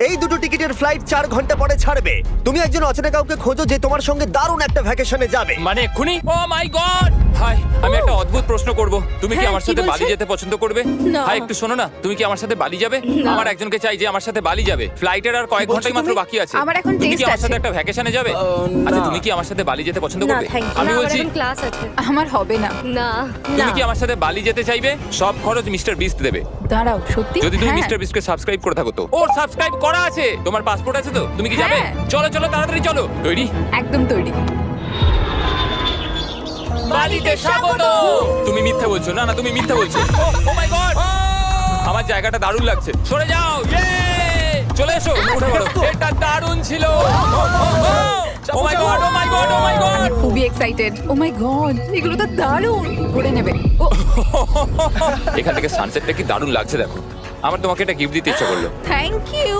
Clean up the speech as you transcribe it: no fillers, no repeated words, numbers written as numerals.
এই দুটো টিকিটের ফ্লাইট 4 ঘন্টা পরে ছাড়বে। তুমি একজন অচেনা কাউকে খোঁজো যে তোমার সঙ্গে দারুণ একটা ভ্যাকেশনে যাবে। মানে এক্ষুনি? ও মাই গড! হাই, আমি একটা অদ্ভুত প্রশ্ন করব। তুমি কি হ্যাঁ, আমার কি সাথে বলছে? বালি যেতে পছন্দ করবে? না। হাই, একটু শোনো না, তুমি কি আমার সাথে বালি যাবে? না। আমার একজনকে চাই যে আমার সাথে বালি যাবে। ফ্লাইটের আর কয়েক ঘন্টাই মাত্র বাকি আছে। আমার এখন তুমি কি test আমার সাথে আছে। একটা ভ্যাকেশনে যাবে? আচ্ছা, তুমি কি আমার সাথে বালি যেতে পছন্দ না করবে? Thank you. আমি বলছি, ক্লাস আছে। আমার হবে না। না তুমি না কি আমার সাথে বালি যেতে চাইবে? সব খরচ মিস্টার বিস্ট দেবে। দাঁড়াও, সত্যি? যদি তুমি হ্যাঁ। মিস্টার বিস্টকে সাবস্ক্রাইব করে থাকো তো। ওর সাবস্ক্রাইব করা আছে। তোমার পাসপোর্ট আছে তো? তুমি কি যাবে? হ্যাঁ। চলো চলো, তাড়াতাড়ি চলো। তৈরি? একদম তৈরি। বালিতে স্বাগত। তুমি মিথ্যা বলছো। না না, তুমি মিথ্যা বলছো। ও মাই গড, আমার জায়গাটা দারুণ লাগছে। সরে যাও। ইয়ে! চলে এসো, উঠে পড়ো। এটা দারুণ ছিল। ও মাই গড, ও মাই গড, ও মাই গড। আমি খুবই এক্সাইটেড। ও মাই গড, এগুলো তো দারুণ। ধরে নেবে। ও এখান থেকে সানসেটটা কি দারুণ লাগছে দেখো। আমার তোমাকে এটা গিফট দিতে ইচ্ছা করলো। Thank you.